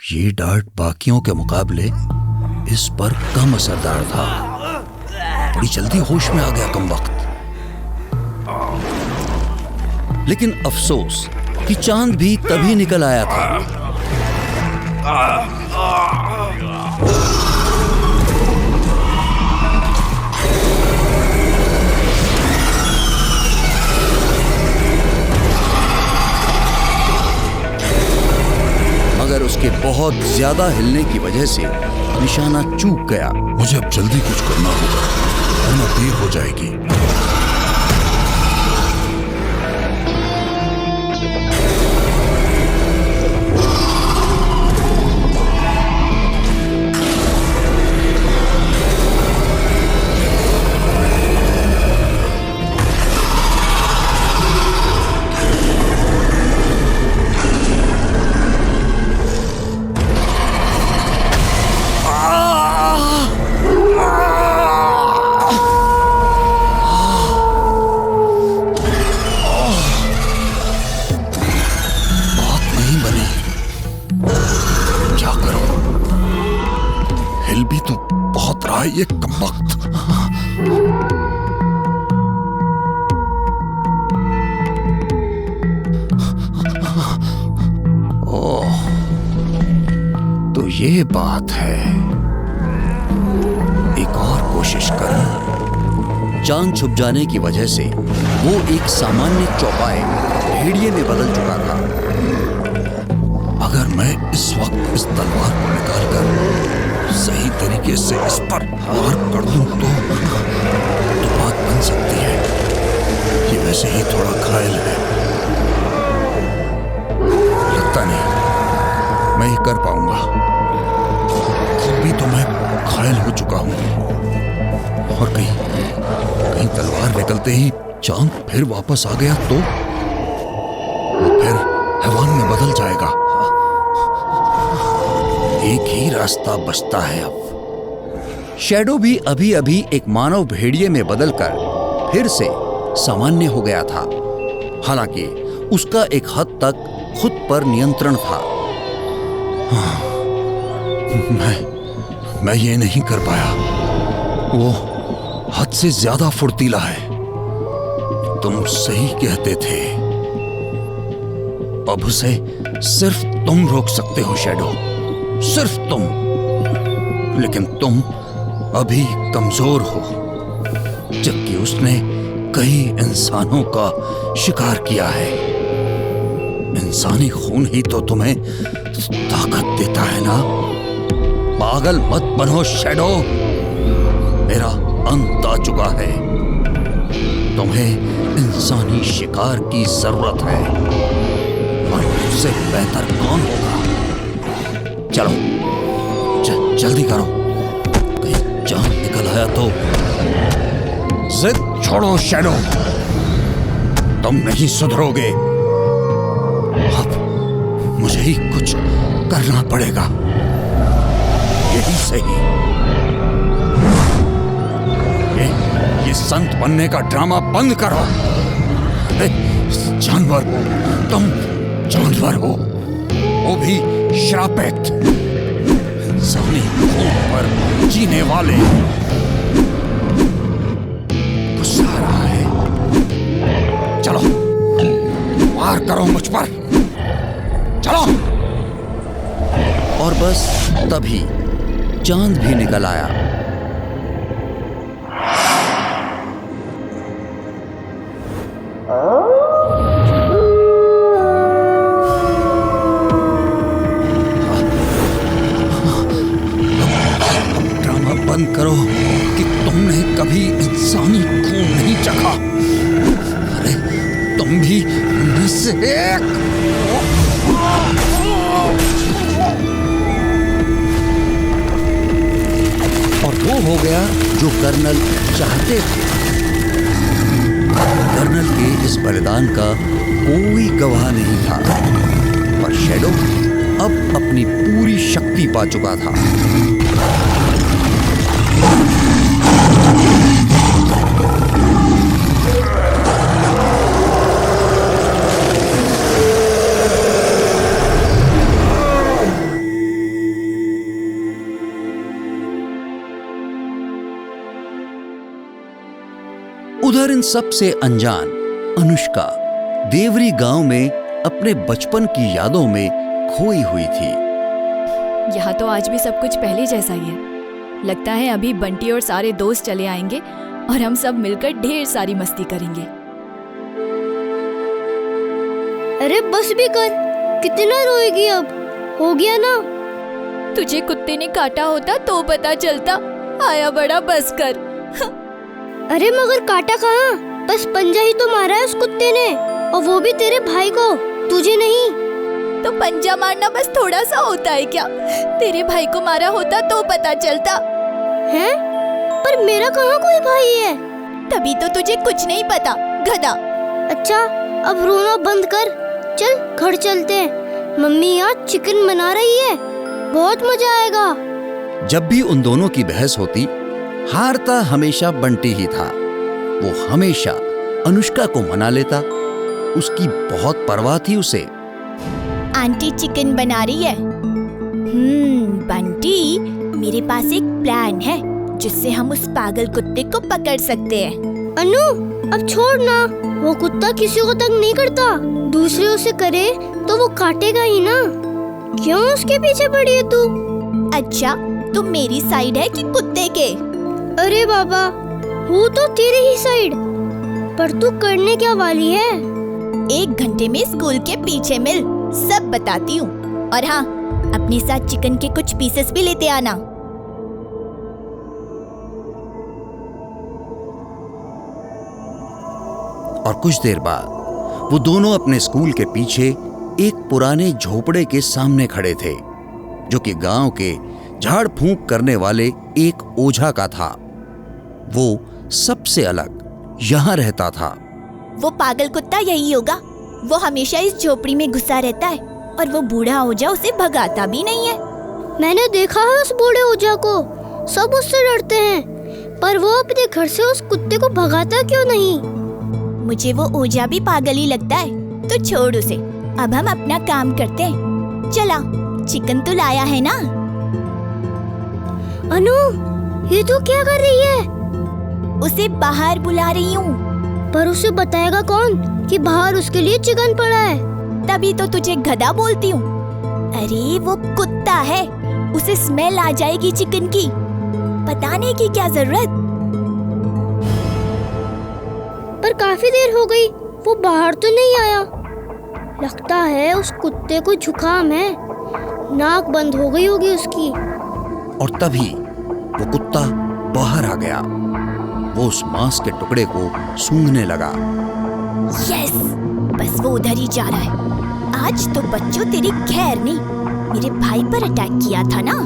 ये डार्ट बाकियों के मुकाबले इस पर कम असरदार था। बड़ी जल्दी होश में आ गया कमबख्त। लेकिन अफसोस कि चांद भी तभी निकल आया था। मगर उसके बहुत ज्यादा हिलने की वजह से निशाना चूक गया। मुझे अब जल्दी कुछ करना होगा वरना देर हो जाएगी। भी तो बहुत रहा है ये कमबख्त। ओह, तो ये बात है। एक और कोशिश कर। चांद छुप जाने की वजह से वो एक सामान्य चौपाए भेड़िए में बदल चुका था। अगर मैं इस वक्त इस तलवार को निकालकर सही तरीके से इस पर वार कर दूं तो बात बन सकती है। ये वैसे ही थोड़ा घायल है। लगता नहीं मैं ये कर पाऊंगा। अभी तो मैं घायल हो चुका हूं और कहीं तलवार निकलते ही चांद फिर वापस आ गया तो वो फिर हैवान में बदल जाएगा। एक ही रास्ता बचता है अब। शैडो भी अभी अभी एक मानव भेड़िए में बदलकर फिर से सामान्य हो गया था। हालांकि उसका एक हद तक खुद पर नियंत्रण था। मैं ये नहीं कर पाया। वो हद से ज्यादा फुर्तीला है। तुम सही कहते थे। अब उसे सिर्फ तुम रोक सकते हो शैडो, सिर्फ तुम। लेकिन तुम अभी कमजोर हो, जबकि उसने कई इंसानों का शिकार किया है। इंसानी खून ही तो तुम्हें ताकत देता है ना। पागल मत बनो शैडो, मेरा अंत आ चुका है। तुम्हें इंसानी शिकार की जरूरत है और उससे बेहतर कौन होगा। चलो जल्दी करो, कहीं चांद निकल आया तो। जिद छोड़ो शैडो, तुम नहीं सुधरोगे। अब मुझे ही कुछ करना पड़ेगा, यही सही। ये संत बनने का ड्रामा बंद करो। जानवर हो तुम, जानवर हो, वो भी श्रापित, इंसानी खून पर जीने वाले। गुस्सा आ रहा है। चलो वार करो मुझ पर, चलो। और बस तभी चांद भी निकल आया। बंद करो कि तुमने कभी इंसानी खून नहीं चखा। अरे तुम भी उनमें से एक। और वो हो गया जो कर्नल चाहते थे। कर्नल के इस बलिदान का कोई गवाह नहीं था, पर शैडो अब अपनी पूरी शक्ति पा चुका था। उधर इन सब से अनजान अनुष्का देवरी गांव में अपने बचपन की यादों में खोई हुई थी। यहाँ तो आज भी सब कुछ पहले जैसा ही है। लगता है अभी बंटी और सारे दोस्त चले आएंगे और हम सब मिलकर ढेर सारी मस्ती करेंगे। अरे बस भी कर, कितना रोएगी अब? हो गया ना। तुझे कुत्ते ने काटा होता तो पता चलता। आया बड़ा बस कर। अरे मगर काटा कहाँ, बस पंजा ही तो मारा है उस कुत्ते ने, और वो भी तेरे भाई को, तुझे नहीं। तो पंजा मारना बस थोड़ा सा होता है क्या? तेरे भाई को मारा होता तो पता चलता। हैं? पर मेरा कहाँ कोई भाई है? तभी तो तुझे कुछ नहीं पता, गधा। अच्छा अब रोना बंद कर, चल घर चलते हैं। मम्मी आज चिकन बना रही है, बहुत मजा आएगा। जब भी उन दोनों की बहस होती, हारता हमेशा बंटी ही था। वो हमेशा अनुष्का को मना लेता, उसकी बहुत परवाह थी उसे। आंटी चिकन बना रही है। बंटी, मेरे पास एक प्लान है जिससे हम उस पागल कुत्ते को पकड़ सकते हैं। अनु अब छोड़ ना, वो कुत्ता किसी को तंग नहीं करता, दूसरे उसे करे तो वो काटेगा ही ना। क्यों उसके पीछे पड़ी है तू? अच्छा, तो मेरी साइड है कि कुत्ते के? अरे बाबा, वो तो तेरे ही साइड, पर तू करने क्या वाली है? 1 घंटे में स्कूल के पीछे मिल, सब बताती हूँ। और हाँ, अपने साथ चिकन के कुछ पीसेस भी लेते आना। और कुछ देर बाद वो दोनों अपने स्कूल के पीछे एक पुराने झोपड़े के सामने खड़े थे, जो कि गांव के झाड़ फूंक करने वाले एक ओझा का था। वो सबसे अलग यहाँ रहता था। वो पागल कुत्ता यही होगा। वो हमेशा इस झोपड़ी में घुसा रहता है और वो बूढ़ा ओझा उसे भगाता भी नहीं है। मैंने देखा है उस बूढ़े ओझा को, सब उससे डरते हैं, पर वो अपने घर से उस कुत्ते को भगाता क्यों नहीं? मुझे वो ओझा भी पागल ही लगता है, तो छोड़ उसे। अब हम अपना काम करते हैं। चला, चिकन तो लाया है ना? अनु, ये तू क्या कर रही है? उसे बाहर बुला रही हूँ। पर उसे बताएगा कौन कि बाहर उसके लिए चिकन पड़ा है? तभी तो तुझे गधा बोलती हूँ। अरे वो कुत्ता है, उसे स्मेल आ जाएगी चिकन की, बताने की क्या जरूरत। पर काफी देर हो गई, वो बाहर तो नहीं आया। लगता है उस कुत्ते को जुकाम है, नाक बंद हो गई होगी उसकी। और तभी वो कुत्ता बाहर आ गया। वो उस मांस के टुकड़े को सूंघने लगा। यस, बस वो उधर ही जा रहा है। आज तो बच्चों तेरी खैर नहीं, मेरे भाई पर अटैक किया था ना।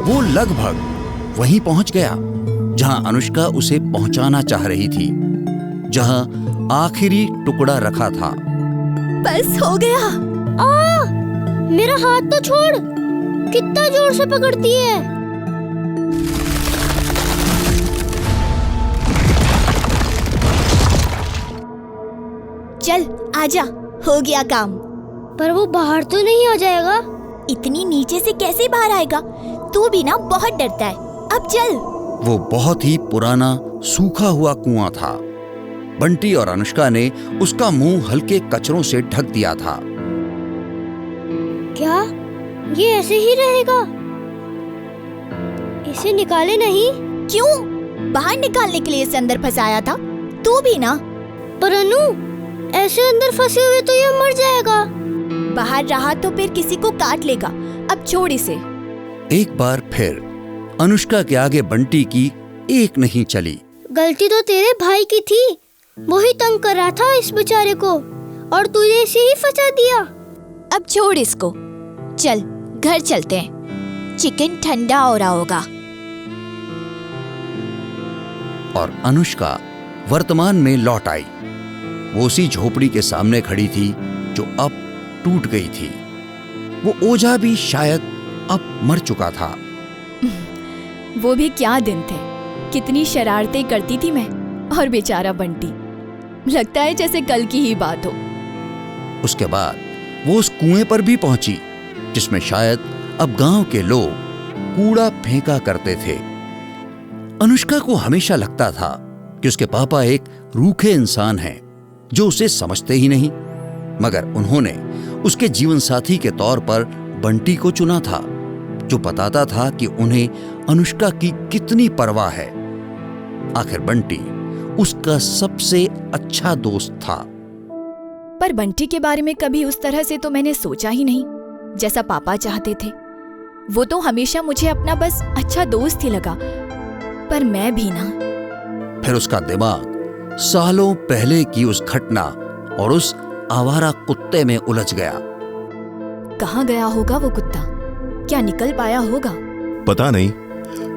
वो लगभग वहीं पहुंच गया जहां अनुष्का उसे पहुंचाना चाह रही थी, जहां आखिरी टुकड़ा रखा था। बस हो गया। मेरा हाथ तो छोड़, कितना जोर से पकड़ती है। चल आजा, हो गया काम। पर वो बाहर तो नहीं आ जाएगा? इतनी नीचे से कैसे बाहर आएगा? तू भी ना बहुत डरता है। अब चल। वो बहुत ही पुराना सूखा हुआ कुआं था। बंटी और अनुष्का ने उसका मुंह हल्के कचरों से ढक दिया था। क्या ये ऐसे ही रहेगा? इसे निकाले नहीं? क्यों? बाहर निकालने के लिए इसे अंदर फंसाया था। तू भी ना। पर अनु, ऐसे अंदर फंसे हुए तो ये मर जाएगा। बाहर रहा तो फिर किसी को काट लेगा। अब छोड़ इसे। एक बार फिर अनुष्का के आगे बंटी की एक नहीं चली। गलती तो तेरे भाई की थी, वो ही तंग कर रहा था इस बेचारे को, और तूने इसे ही फंसा दिया। अब छोड़ इसको, चल घर चलते हैं, चिकन ठंडा हो रहा होगा। और अनुष्का वर्तमान में लौट आई। वो उसी झोपड़ी के सामने खड़ी थी जो अब टूट गई थी। वो ओझा भी शायद अब मर चुका था। वो भी क्या दिन थे, कितनी शरारतें करती थी मैं और बेचारा बंटी। लगता है जैसे कल की ही बात हो। उसके बाद वो उस कुएं पर भी पहुंची जिसमें शायद अब गांव के लोग कूड़ा फेंका करते थे। अनुष्का को हमेशा लगता था कि उसके पापा एक रूखे इंसान हैं जो उसे समझते ही नहीं, मगर उन्होंने उसके जीवन साथी के तौर पर बंटी को चुना था, जो बताता था कि उन्हें अनुष्का की कितनी परवाह है। आखिर बंटी उसका सबसे अच्छा दोस्त था। पर बंटी के बारे में कभी उस तरह से तो मैंने सोचा ही नहीं जैसा पापा चाहते थे। वो तो हमेशा मुझे अपना बस अच्छा दोस्त ही लगा, पर मैं भी ना। फिर उसका दिमाग सालों पहले की उस घटना और उस आवारा कुत्ते में उलझ गया। कहाँ गया होगा वो कुत्ता? क्या निकल पाया होगा? पता नहीं,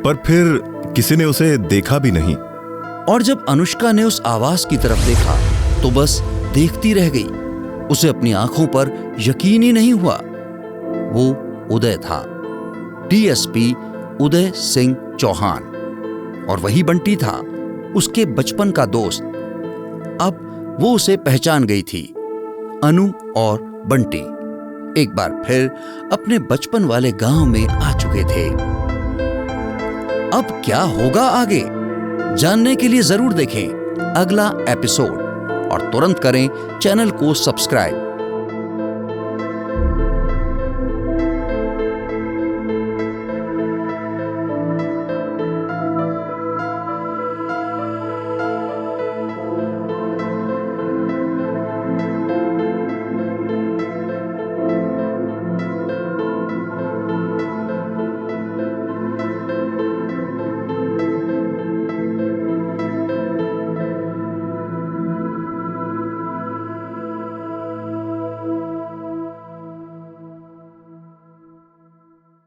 पर फिर किसी ने उसे देखा भी नहीं। और जब अनुष्का ने उस आवाज की तरफ देखा तो बस देखती रह गई। उसे अपनी आंखों पर यकीन ही नहीं हुआ। वो उदय था, डीएसपी उदय सिंह चौहान, और वही बंटी था, उसके बचपन का दोस्त। अब वो उसे पहचान गई थी। अनु और बंटी एक बार फिर अपने बचपन वाले गांव में आ चुके थे। अब क्या होगा आगे, जानने के लिए जरूर देखें अगला एपिसोड और तुरंत करें चैनल को सब्सक्राइब।